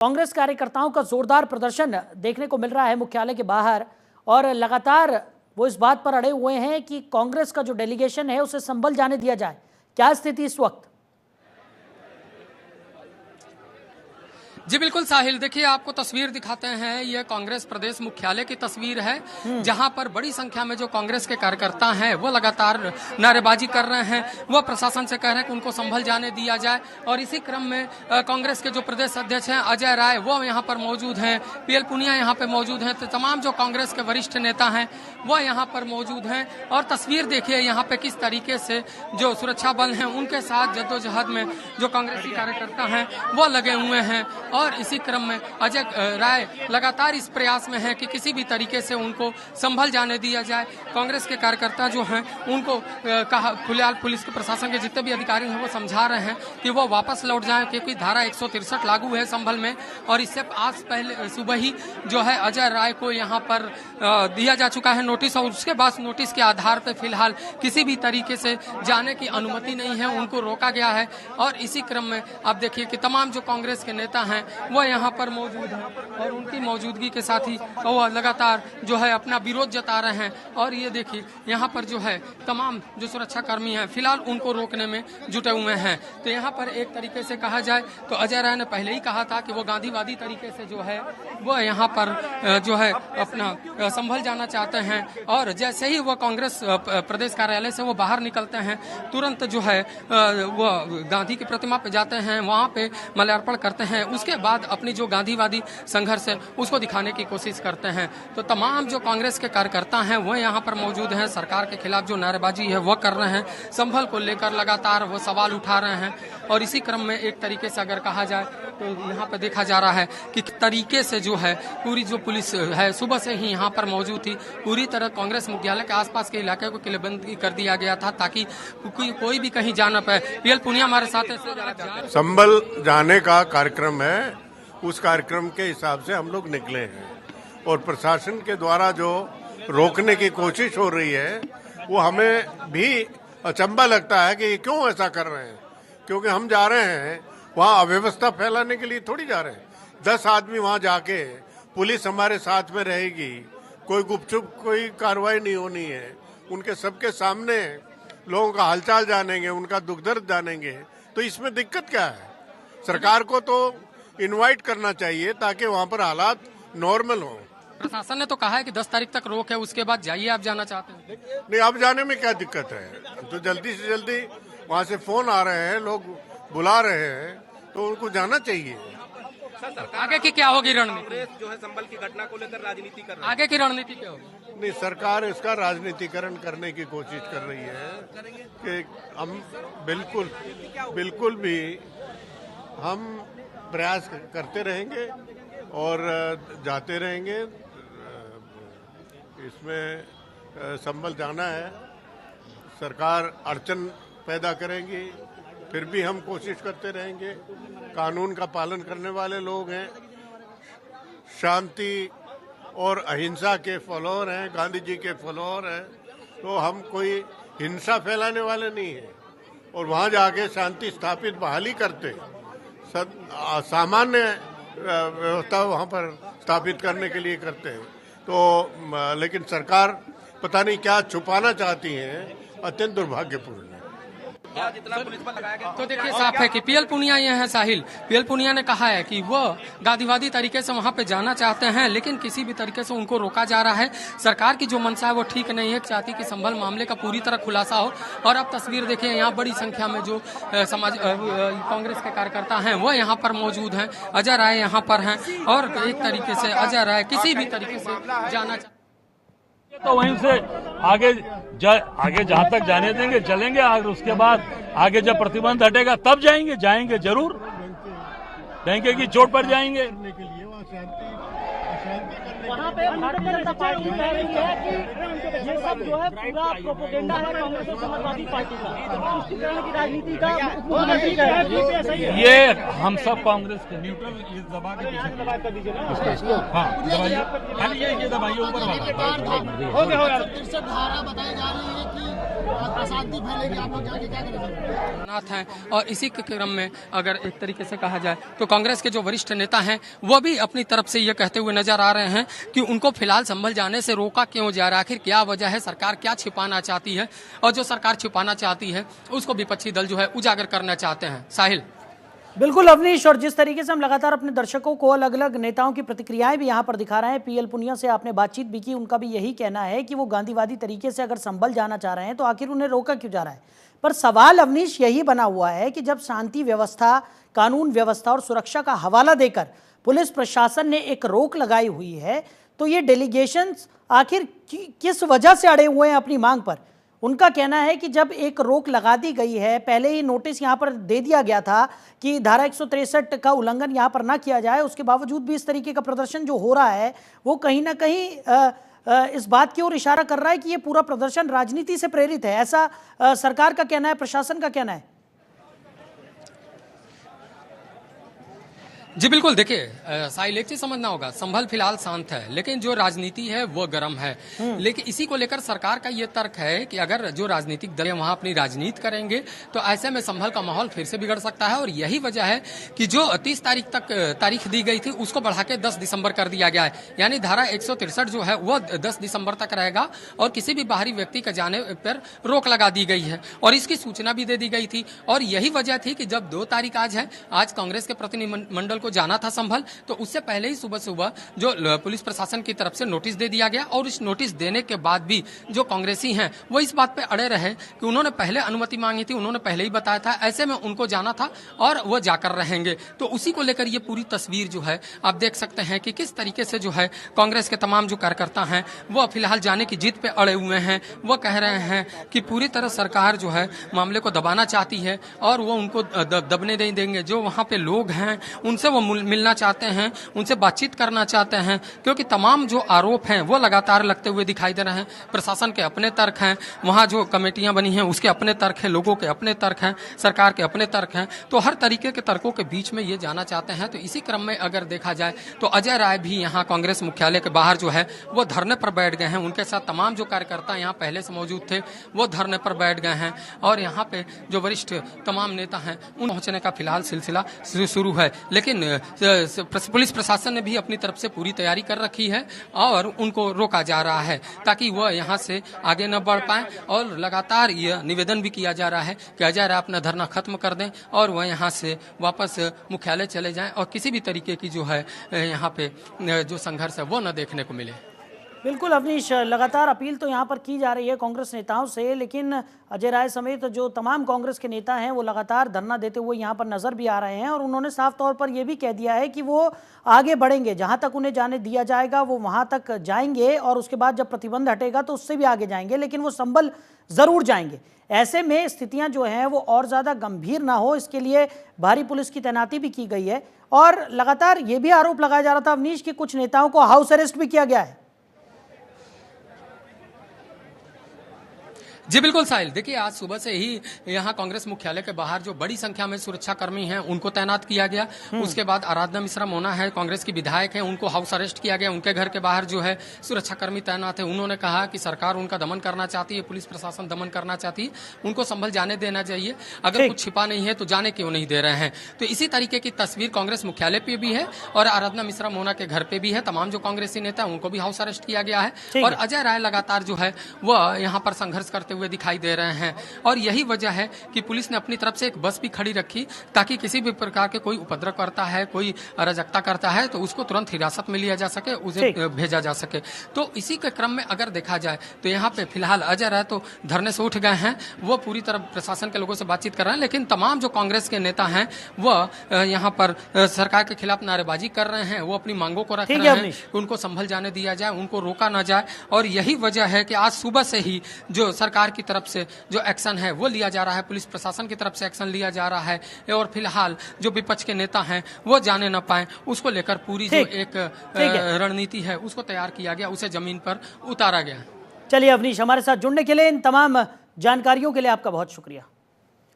कांग्रेस कार्यकर्ताओं का जोरदार प्रदर्शन देखने को मिल रहा है मुख्यालय के बाहर और लगातार वो इस बात पर अड़े हुए हैं कि कांग्रेस का जो डेलीगेशन है उसे संभल जाने दिया जाए। क्या स्थिति इस वक्त? जी बिल्कुल साहिल, देखिए आपको तस्वीर दिखाते हैं। ये कांग्रेस प्रदेश मुख्यालय की तस्वीर है जहां पर बड़ी संख्या में जो कांग्रेस के कार्यकर्ता हैं वो लगातार नारेबाजी कर रहे हैं। वो प्रशासन से कह रहे हैं कि उनको संभल जाने दिया जाए। और इसी क्रम में कांग्रेस के जो प्रदेश अध्यक्ष हैं अजय राय वो यहाँ पर मौजूद हैं, पीएल पुनिया यहाँ पे मौजूद हैं। तो तमाम जो कांग्रेस के वरिष्ठ नेता हैं वो यहाँ पर मौजूद हैं। और तस्वीर देखिए यहाँ पे किस तरीके से जो सुरक्षा बल हैं उनके साथ जद्दोजहद में जो कांग्रेसी कार्यकर्ता हैं वो लगे हुए हैं। और इसी क्रम में अजय राय लगातार इस प्रयास में है कि किसी भी तरीके से उनको संभल जाने दिया जाए। कांग्रेस के कार्यकर्ता जो हैं उनको कहा, फिलहाल पुलिस के प्रशासन के जितने भी अधिकारी हैं वो समझा रहे हैं कि वो वापस लौट जाएं क्योंकि धारा 163 लागू है संभल में। और इससे आज पहले सुबह ही जो है अजय राय को यहाँ पर दिया जा चुका है नोटिस। और उसके बाद नोटिस के आधार पर फिलहाल किसी भी तरीके से जाने की अनुमति नहीं है, उनको रोका गया है। और इसी क्रम में आप देखिए कि तमाम जो कांग्रेस के नेता हैं वो यहाँ पर मौजूद हैं और उनकी मौजूदगी के साथ ही वो लगातार जो है अपना विरोध जता रहे हैं। और ये देखिए यहाँ पर जो है तमाम जो सुरक्षा कर्मी हैं फिलहाल उनको रोकने में जुटे हुए हैं। तो यहाँ पर एक तरीके से कहा जाए तो अजय राय ने पहले ही कहा था कि वो गांधीवादी तरीके से जो है वो यहाँ पर जो है अपना संभल जाना चाहते हैं। और जैसे ही वो कांग्रेस प्रदेश कार्यालय से वो बाहर निकलते हैं तुरंत जो है वो गांधी की प्रतिमा पे जाते हैं, वहाँ पे माल्यार्पण करते हैं। उसके बाद अपनी जो गांधीवादी संघर्ष है उसको दिखाने की कोशिश करते हैं। तो तमाम जो कांग्रेस के कार्यकर्ता हैं वो यहाँ पर मौजूद हैं। सरकार के खिलाफ जो नारेबाजी है वो कर रहे हैं, संभल को लेकर लगातार वो सवाल उठा रहे हैं। और इसी क्रम में एक तरीके से अगर कहा जाए तो यहाँ पर देखा जा रहा है कि तरीके से जो है पूरी जो पुलिस है सुबह से ही यहाँ पर मौजूद थी। पूरी तरह कांग्रेस मुख्यालय के आसपास के इलाके को किलेबंदी कर दिया गया था ताकि कोई भी कहीं जा न पाए। पीएल पुनिया हमारे साथ है। संभल जाने का कार्यक्रम है, उस कार्यक्रम के हिसाब से हम लोग निकले हैं। और प्रशासन के द्वारा जो रोकने की कोशिश हो रही है वो हमें भी अचंभा लगता है कि क्यों ऐसा कर रहे हैं। क्योंकि हम जा रहे हैं वहाँ अव्यवस्था फैलाने के लिए थोड़ी जा रहे हैं। 10 आदमी वहाँ जाके पुलिस हमारे साथ में रहेगी, कोई गुपचुप कोई कार्रवाई नहीं होनी है। उनके सबके सामने लोगों का हालचाल जानेंगे, उनका दुख दर्द जानेंगे। तो इसमें दिक्कत क्या है? सरकार को तो इनवाइट करना चाहिए ताकि वहाँ पर हालात नॉर्मल हो। प्रशासन ने तो कहा है कि 10 तारीख तक रोक है, उसके बाद जाइए। आप जाना चाहते हैं? नहीं, अब जाने में क्या दिक्कत है? तो जल्दी से जल्दी वहाँ से फोन आ रहे हैं, लोग बुला रहे हैं, तो उनको जाना चाहिए। आगे की क्या होगी रणनीति? जो है संभल की घटना को लेकर राजनीति कर रही है। आगे की रणनीति क्या होगी? नहीं, सरकार इसका राजनीतिकरण करने की कोशिश कर रही है कि हम बिल्कुल भी हम प्रयास करते रहेंगे और जाते रहेंगे। इसमें संभल जाना है, सरकार अड़चन पैदा करेंगी, फिर भी हम कोशिश करते रहेंगे। कानून का पालन करने वाले लोग हैं, शांति और अहिंसा के फॉलोअर हैं, गांधी जी के फॉलोअर हैं। तो हम कोई हिंसा फैलाने वाले नहीं हैं और वहाँ जाके शांति स्थापित बहाली करते, सामान्य व्यवस्था वहाँ पर स्थापित करने के लिए करते हैं। तो लेकिन सरकार पता नहीं क्या छुपाना चाहती है, अत्यंत दुर्भाग्यपूर्ण है। जितना पुलिस पर लगाया गया तो देखिए साफ है कि पीएल पुनिया ये है साहिल। पीएल पुनिया ने कहा है कि वो गांधीवादी तरीके से वहां पे जाना चाहते हैं लेकिन किसी भी तरीके से उनको रोका जा रहा है। सरकार की जो मंशा है वो ठीक नहीं है, चाहती कि संभल मामले का पूरी तरह खुलासा हो। और अब तस्वीर देखिए, यहाँ बड़ी संख्या में जो कांग्रेस के कार्यकर्ता हैं वो यहाँ पर मौजूद हैं। अजय राय यहाँ पर हैं और एक तरीके से अजय राय किसी भी तरीके से जाना तो वहीं से आगे जहाँ तक जाने देंगे चलेंगे। और उसके बाद आगे जब प्रतिबंध हटेगा तब जाएंगे जरूर। डंके की चोट पर जाएंगे। वहाँ पे भारतीय जनता पार्टी कह रही है कि ये सब जो है पूरा प्रोपेगेंडा है कांग्रेस और समाजवादी पार्टी का, तुष्टीकरण की राजनीति का। ये हम सब कांग्रेस के न्यूट्रल इस दबा के हाँ, ये दबाइए ऊपर वाला। धारा बताई जा रही है कि अशांति फैलेगी, आप लोग जाके क्या करेंगे? नाथ हैं और इसी के क्रम में अगर एक तरीके से कहा जाए तो कांग्रेस के जो वरिष्ठ नेता हैं वो भी अपनी तरफ से ये कहते हुए नजर आ रहे हैं कि उनको फिलहाल संभल जाने से रोका क्यों जा रहा है, आखिर क्या वजह है, सरकार क्या छिपाना चाहती है, और जो सरकार छिपाना चाहती है उसको विपक्षी दल जो है उजागर करना चाहते हैं। साहिल। बिल्कुल अवनीश, और जिस तरीके से हम लगातार अपने दर्शकों को अलग अलग नेताओं की प्रतिक्रियाएं भी यहाँ पर दिखा रहे हैं, पीएल पुनिया से आपने बातचीत भी की, उनका भी यही कहना है कि वो गांधीवादी तरीके से अगर संभल जाना चाह रहे हैं तो आखिर उन्हें रोका क्यों जा रहा है। पर सवाल अवनीश यही बना हुआ है कि जब शांति व्यवस्था, कानून व्यवस्था और सुरक्षा का हवाला देकर पुलिस प्रशासन ने एक रोक लगाई हुई है, तो ये डेलीगेशंस आखिर किस वजह से अड़े हुए हैं अपनी मांग पर। उनका कहना है कि जब एक रोक लगा दी गई है, पहले ही नोटिस यहाँ पर दे दिया गया था कि धारा 163 का उल्लंघन यहाँ पर ना किया जाए, उसके बावजूद भी इस तरीके का प्रदर्शन जो हो रहा है वो कहीं ना कहीं इस बात की ओर इशारा कर रहा है कि ये पूरा प्रदर्शन राजनीति से प्रेरित है। ऐसा सरकार का कहना है, प्रशासन का कहना है। जी बिल्कुल, देखिए साहिल, एक चीज समझना होगा, संभल फिलहाल शांत है लेकिन जो राजनीति है वो गर्म है। लेकिन इसी को लेकर सरकार का ये तर्क है कि अगर जो राजनीतिक दल वहां अपनी राजनीति करेंगे तो ऐसे में संभल का माहौल फिर से बिगड़ सकता है, और यही वजह है कि जो 30 तारीख तक तारीख दी गई थी उसको बढ़ा के 10 दिसंबर कर दिया गया है। यानी धारा 163 जो है वो 10 दिसंबर तक रहेगा और किसी भी बाहरी व्यक्ति के जाने पर रोक लगा दी गई है, और इसकी सूचना भी दे दी गई थी। और यही वजह थी कि जब 2 तारीख आज है, आज कांग्रेस के प्रतिनिधिमंडल को जाना था संभल, तो उससे पहले ही सुबह सुबह जो पुलिस प्रशासन की तरफ से नोटिस दे दिया गया, और इस नोटिस देने के बाद भी जो कांग्रेसी हैं वो इस बात पे अड़े रहे कि उन्होंने पहले अनुमति मांगी थी, उन्होंने पहले ही बताया था, ऐसे में उनको जाना था और वो जाकर रहेंगे। तो उसी को लेकर ये पूरी तस्वीर जो है आप देख सकते हैं कि किस तरीके से जो है कांग्रेस के तमाम जो कार्यकर्ता हैं वो फिलहाल जाने की जिद पे अड़े हुए हैं। वो कह रहे हैं कि पूरी तरह सरकार जो है मामले को दबाना चाहती है और वो उनको दबने नहीं देंगे। जो वहाँ पे लोग हैं उनसे वो मिलना चाहते हैं, उनसे बातचीत करना चाहते हैं, क्योंकि तमाम जो आरोप हैं वो लगातार लगते हुए दिखाई दे रहे हैं। प्रशासन के अपने तर्क हैं, वहाँ जो कमेटियां बनी हैं उसके अपने तर्क हैं, लोगों के अपने तर्क हैं, सरकार के अपने तर्क हैं। तो हर तरीके के तर्कों के बीच में ये जाना चाहते हैं। तो इसी क्रम में अगर देखा जाए तो अजय राय भी यहाँ कांग्रेस मुख्यालय के बाहर जो है वो धरने पर बैठ गए हैं। उनके साथ तमाम जो कार्यकर्ता यहाँ पहले से मौजूद थे वो धरने पर बैठ गए हैं, और यहाँ पे जो वरिष्ठ तमाम नेता हैं उन पहुंचने का फिलहाल सिलसिला शुरू है। लेकिन पुलिस प्रशासन ने भी अपनी तरफ से पूरी तैयारी कर रखी है और उनको रोका जा रहा है ताकि वह यहाँ से आगे न बढ़ पाए। और लगातार यह निवेदन भी किया जा रहा है कि अजय राय अपना धरना खत्म कर दें और वह यहाँ से वापस मुख्यालय चले जाएं और किसी भी तरीके की जो है यहाँ पे जो संघर्ष है वो न देखने को मिले। बिल्कुल अवनीश, लगातार अपील तो यहाँ पर की जा रही है कांग्रेस नेताओं से, लेकिन अजय राय समेत जो तमाम कांग्रेस के नेता हैं वो लगातार धरना देते हुए यहाँ पर नजर भी आ रहे हैं, और उन्होंने साफ तौर पर यह भी कह दिया है कि वो आगे बढ़ेंगे, जहाँ तक उन्हें जाने दिया जाएगा वो वहाँ तक जाएंगे, और उसके बाद जब प्रतिबंध हटेगा तो उससे भी आगे जाएंगे, लेकिन वो संभल जरूर जाएंगे। ऐसे में स्थितियाँ जो हैं वो और ज़्यादा गंभीर ना हो, इसके लिए भारी पुलिस की तैनाती भी की गई है। और लगातार ये भी आरोप लगाया जा रहा था अवनीश कि कुछ नेताओं को हाउस अरेस्ट भी किया गया है। जी बिल्कुल साहिल, देखिए आज सुबह से ही यहाँ कांग्रेस मुख्यालय के बाहर जो बड़ी संख्या में सुरक्षा कर्मी हैं उनको तैनात किया गया। उसके बाद आराधना मिश्रा मोना है, कांग्रेस की विधायक है, उनको हाउस अरेस्ट किया गया। उनके घर के बाहर जो है सुरक्षा कर्मी तैनात है। उन्होंने कहा कि सरकार उनका दमन करना चाहती है, पुलिस प्रशासन दमन करना चाहती है, उनको संभल जाने देना चाहिए, अगर कुछ छिपा नहीं है तो जाने क्यों नहीं दे रहे हैं। तो इसी तरीके की तस्वीर कांग्रेस मुख्यालय पे भी है और आराधना मिश्रा मोना के घर पे भी है। तमाम जो कांग्रेसी नेता उनको भी हाउस अरेस्ट किया गया है, और अजय राय लगातार जो है वह यहाँ पर संघर्ष करते हुए दिखाई दे रहे हैं। और यही वजह है कि पुलिस ने अपनी तरफ से एक बस भी खड़ी रखी ताकि किसी भी प्रकार के कोई उपद्रव करता है, कोई अराजकता करता है तो उसको तुरंत हिरासत में लिया जा सके, उसे भेजा जा सके। तो इसी के क्रम में अगर देखा जाए तो यहाँ पे फिलहाल अजय राय तो धरने से उठ गए हैं, वो पूरी तरह प्रशासन के लोगों से बातचीत कर रहे हैं, लेकिन तमाम जो कांग्रेस के नेता हैं वह यहाँ पर सरकार के खिलाफ नारेबाजी कर रहे हैं। वो अपनी मांगों को रख रहे हैं कि उनको संभल जाने दिया जाए, उनको रोका न जाए। और यही वजह है कि आज सुबह से ही जो सरकार की तरफ से जो एक्शन है वो लिया जा रहा है, पुलिस प्रशासन की तरफ से एक्शन लिया जा रहा है, और फिलहाल जो विपक्ष के नेता हैं वो जाने न पाए उसको लेकर पूरी जो एक रणनीति है उसको तैयार किया गया, उसे जमीन पर उतारा गया। चलिए अवनीश, हमारे साथ जुड़ने के लिए, इन तमाम जानकारियों के लिए आपका बहुत शुक्रिया।